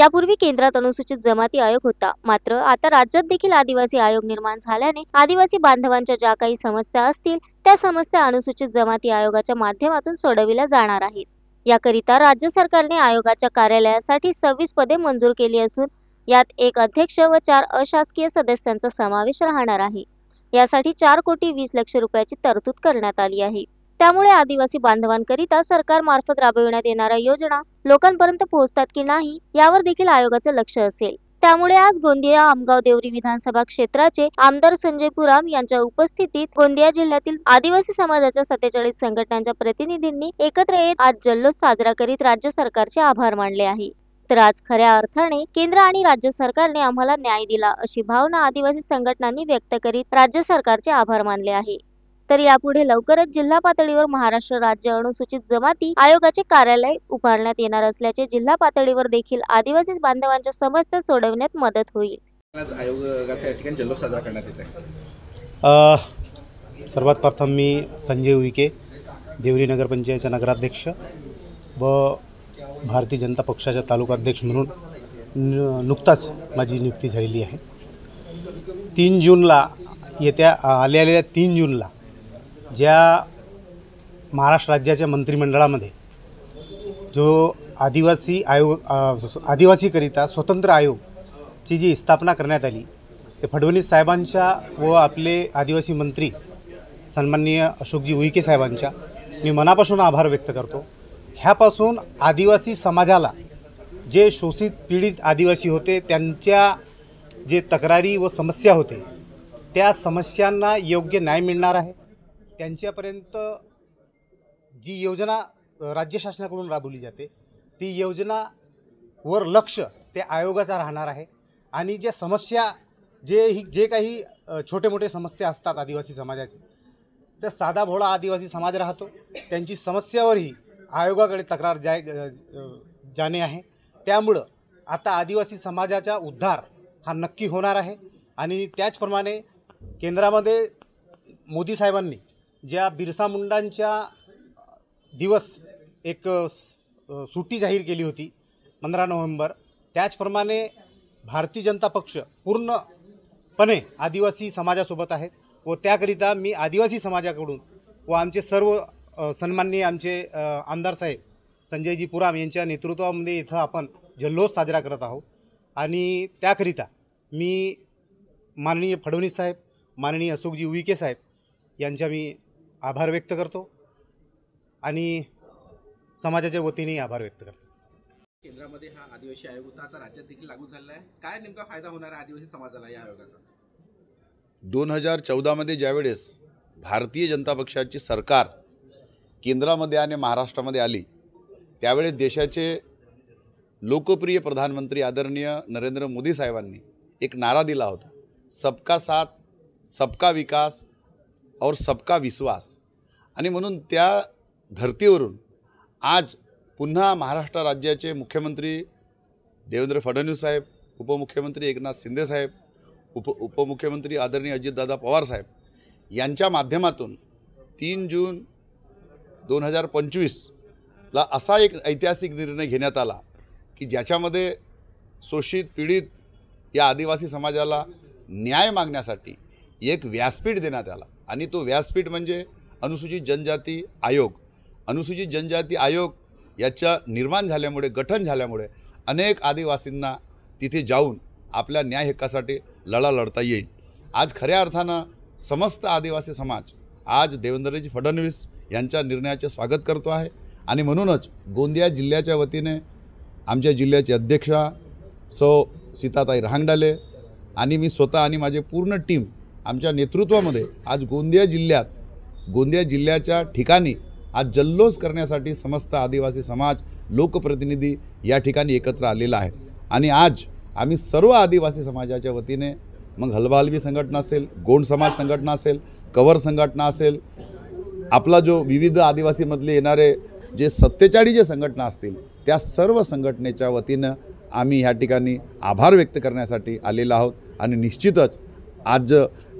यापूर्वी केंद्रात अनुसूचित जमाती आयोग होता, मात्र आता राज्यात देखील आदिवासी आयोग निर्माण झाल्याने आदिवासी बांधवांच्या ज्या काही समस्या असतील त्या समस्या अनुसूचित जमाती आयोगाच्या माध्यमातून सोडविल्या जाणार आहेत। याकरिता राज्य सरकारने आयोगाच्या कार्यालयासाठी 26 पदे मंजूर केली असून यात एक अध्यक्ष व 4 अशासकीय सदस्यांचा समावेश राहणार आहे। यासाठी 4,20,00,000 रुपयाची तरतूद करण्यात आली आहे। त्यामुळे आदिवासी बांधवांकरिता सरकारमार्फत राबविण्यात येणाऱ्या योजना लोकांपर्यंत पोहोचतात की नाही यावर देखील आयोगाचे लक्ष असेल। त्यामुळे आज गोंदिया आमगाव देवरी विधानसभा क्षेत्राचे आमदार संजय पुराम यांच्या उपस्थितीत गोंदिया जिल्ह्यातील आदिवासी समाजाच्या 47 संघटनांच्या प्रतिनिधींनी एकत्र येत आज जल्लोष साजरा करीत राज्य सरकारचे आभार मानले आहे। तर आज खऱ्या अर्थाने केंद्र आणि राज्य सरकारने आम्हाला न्याय दिला अशी भावना आदिवासी संघटनांनी व्यक्त करीत राज्य सरकारचे आभार मानले आहे। तर यापुढे लवकरच जिल्हा पातळीवर महाराष्ट्र राज्य अनुसूचित जमाती आयोगाचे कार्यालय उभारण्यात येणार असल्याचे जिल्हा पातळीवर देखील आदिवासी बांधवांच्या समस्या सोडवण्यात मदत होईल। आज आयोगाचा या ठिकाणी जल्लोष साजरा करण्यात येत आहे। सर्वात प्रथम मी संजय उईके, देवरी नगरपंचायतचा नगराध्यक्ष व भारतीय जनता पक्षाचा तालुकाध्यक्ष म्हणून नुकताच माझी नियुक्ती झालेली आहे। 3 जूनला आलेल्या 3 जूनला ज्या महाराष्ट्र राज्याच्या मंत्रिमंडळामध्ये जो आदिवासीकरिता स्वतंत्र आयोगची जी स्थापना करण्यात आली ते फडणवीस साहेबांच्या व आपले आदिवासी मंत्री सन्माननीय अशोकजी उईके साहेबांच्या मी मनापासून आभार व्यक्त करतो। ह्यापासून आदिवासी समाजाला जे शोषित पीडित आदिवासी होते त्यांच्या जे तक्रारी व समस्या होते त्या समस्यांना योग्य न्याय मिळणार आहे। त्यांच्यापर्यंत जी योजना राज्य शासनाकडून राबवली जाते ती योजनावर लक्ष ते आयोगाचा राहणार आहे आणि ज्या समस्या जे काही छोटे मोठे समस्या असतात आदिवासी समाजाचे तर साधा भोळा आदिवासी समाज राहतो, त्यांची समस्यावरही आयोगाकडे तक्रार जाणे आहे। त्यामुळं आता आदिवासी समाजाचा उद्धार हा नक्की होणार आहे आणि त्याचप्रमाणे केंद्रामध्ये मोदी साहेबांनी ज्या बिरसा मुंडांच्या दिवस एक सुट्टी जाहीर केली होती 15 नोव्हेंबर, त्याचप्रमाणे भारतीय जनता पक्ष पूर्णपणे आदिवासी समाजासोबत आहे व त्याकरिता मी आदिवासी समाजाकडून व आमचे सर्व सन्माननीय आमचे आमदार साहेब संजयजी पुराम यांच्या नेतृत्वामध्ये इथं आपण जल्लोष साजरा करत आहोत आणि त्याकरिता मी माननीय फडणवीस साहेब, माननीय अशोकजी उईके साहेब यांचा मी आभार व्यक्त करतो आणि समाजाच्या वतीने आभार व्यक्त करतो। केंद्रामध्ये हा आदिवासी आयोग होता, आता राज्यात देखील लागू झालेला आहे। काय नेमका फायदा होणार आहे आदिवासी समाजाला या आयोगाचा? 2014 मध्ये ज्यावेळेस भारतीय जनता पक्षाची सरकार केंद्रामध्ये आणि महाराष्ट्रामध्ये आली त्यावेळेस देशाचे लोकप्रिय प्रधानमंत्री आदरणीय नरेंद्र मोदी साहेबांनी एक नारा दिला होता, सबका साथ, सबका विकास और सबका विश्वास। आणि म्हणून त्या धर्तीवरून आज पुन्हा महाराष्ट्र राज्याचे मुख्यमंत्री देवेंद्र फडणवीस साहेब, उपमुख्यमंत्री एकनाथ शिंदे साहेब, उपमुख्यमंत्री आदरणीय अजितदादा पवार साहेब यांच्या माध्यमातून 3 जून 2025ला असा एक ऐतिहासिक निर्णय घेण्यात आला की ज्याच्यामध्ये शोषित पीडित या आदिवासी समाजाला न्याय मागण्यासाठी एक व्यासपीठ देण्यात आला आणि तो व्यासपीठ म्हणजे अनुसूचित जनजाती आयोग। अनुसूचित जनजाती आयोग याच्या निर्माण झाल्यामुळे, गठन झाल्यामुळे अनेक आदिवासींना तिथे जाऊन आपल्या न्याय हक्कासाठी लढा लढता येईल। आज खऱ्या अर्थानं समस्त आदिवासी समाज आज देवेंद्रजी फडणवीस यांच्या निर्णयाचे स्वागत करतो आहे आणि म्हणूनच गोंदिया जिल्ह्याच्या वतीने आमच्या जिल्ह्याचे अध्यक्षा सौ सीताताई रहांगडाले आणि मी स्वतः आणि माझे पूर्ण टीम आमच्या नेतृत्वामध्ये आज गोंदिया जिल्ह्याच्या ठिकाणी आज जल्लोष करण्यासाठी समस्त आदिवासी समाज, लोकप्रतिनिधी या ठिकाणी एकत्र आलेला आहे आणि आज आम्ही सर्व आदिवासी समाजाच्या वतीने मग हलबा-हलबी संघटना असेल, गोंड समाज संघटना असेल, कवर संघटना असेल, आपला जो विविध आदिवासीमधले येणारे जे 47 जे संघटना असतील त्या सर्व संघटनेच्या वतीनं आम्ही ह्या ठिकाणी आभार व्यक्त करण्यासाठी आलेलो आहोत आणि निश्चितच आज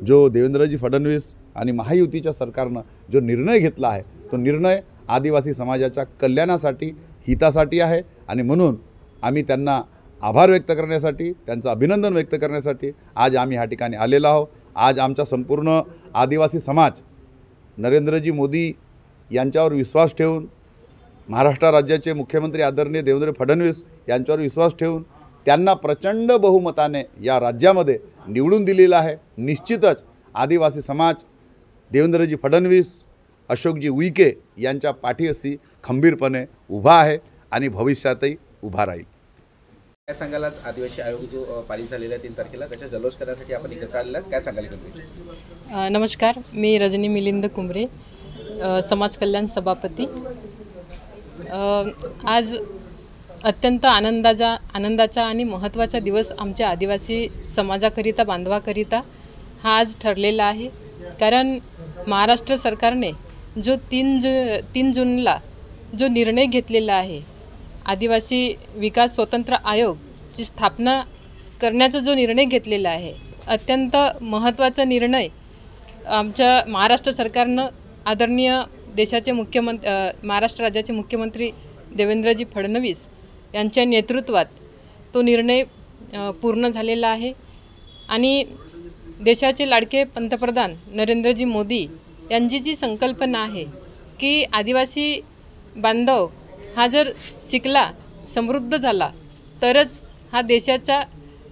जो देवेंद्रजी फडणवीस आणि महायुतीच्या सरकारनं जो निर्णय घेतला आहे तो निर्णय आदिवासी समाजाच्या कल्याणासाठी, हितासाठी आहे आणि म्हणून आम्ही त्यांना आभार व्यक्त करण्यासाठी, त्यांचं अभिनंदन व्यक्त करण्यासाठी आज आम्ही ह्या ठिकाणी आलेलो आहोत। आज आमचा संपूर्ण आदिवासी समाज नरेंद्रजी मोदी यांच्यावर विश्वास ठेवून, महाराष्ट्र राज्याचे मुख्यमंत्री आदरणीय देवेंद्र फडणवीस यांच्यावर विश्वास ठेवून त्यांना प्रचंड बहुमताने या राज्यामध्ये निवडून दिलेलं आहे। निश्चितच आदिवासी समाज देवेंद्रजी फडणवीस, अशोकजी उईके यांच्या पाठीशी खंबीरपणे उभा आहे आणि भविष्यातही उभा राहील। काय सांगाल, आज आदिवासी आयोग जो पारित झालेला आहे 3 तारखेला, त्याच्या जल्लोष करण्यासाठी आपण इथे काढला, काय सांगाल तुम्ही? नमस्कार, मी रजनी मिलिंद कुमरे, समाज कल्याण सभापती। आज अत्यंत आनंदाचा आणि महत्त्वाचा दिवस आमच्या आदिवासी समाजाकरिता, बांधवाकरिता हा आज ठरलेला आहे। कारण महाराष्ट्र सरकारने जो 3 जूनला जो निर्णय घेतलेला आहे, आदिवासी विकास स्वतंत्र आयोगची स्थापना करण्याचा जो निर्णय घेतलेला आहे, अत्यंत महत्त्वाचा निर्णय आमच्या महाराष्ट्र सरकारनं आदरणीय देशाचे महाराष्ट्र राज्याचे मुख्यमंत्री देवेंद्रजी फडणवीस यांच्या नेतृत्वात तो निर्णय पूर्ण झालेला आहे। आणि देशाचे लाडके पंतप्रधान नरेंद्रजी मोदी यांची जी संकल्पना आहे की आदिवासी बांधव हा जर शिकला, समृद्ध झाला, तरच हा देशाचा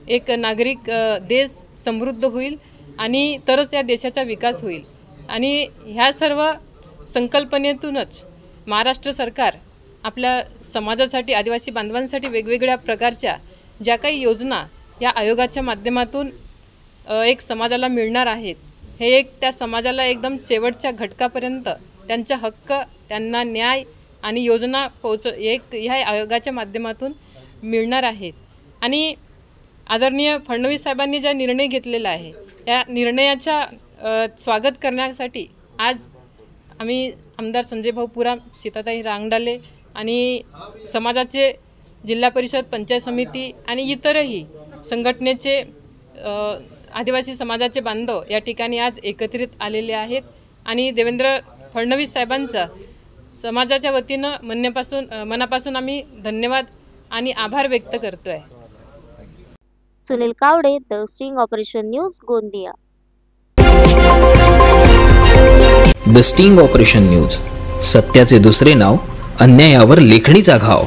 एक नागरिक देश समृद्ध होईल आणि तरच या देशाचा विकास होईल। आणि ह्या सर्व संकल्पनेतूनच महाराष्ट्र सरकार आपल्या समाजासाठी, आदिवासी बांधवांसाठी वेगवेगळ्या प्रकारच्या ज्या काही योजना या आयोगाच्या माध्यमातून एक समाजाला मिळणार आहेत, हे एक त्या समाजाला एकदम शेवटच्या घटकापर्यंत त्यांचा हक्क, त्यांना न्याय आणि योजना ह्या आयोगाच्या माध्यमातून मिळणार आहेत। आणि आदरणीय फडणवीस साहेबांनी ज्या निर्णय घेतलेला आहे, या निर्णयाच्या स्वागत करण्यासाठी आज आम्ही आमदार संजय भाऊ पुरा, सीताताई रांगडाले आणि समाजाचे जिल्हा परिषद, पंचायत समिती आणि इतरही संघटनेचे आदिवासी समाजाचे बांधव या ठिकाणी आज एकत्रित आलेले आहेत। आणि देवेंद्र फडणवीस साहेबांचा समाजाच्या वतीनं मनापासून आम्ही धन्यवाद आणि आभार व्यक्त करतो आहे। Sunil Kawade, the sting operation news, Gondia. The sting operation news, सत्याचे दुसरे नाव, अन्यायावर लेखणीचा घाव।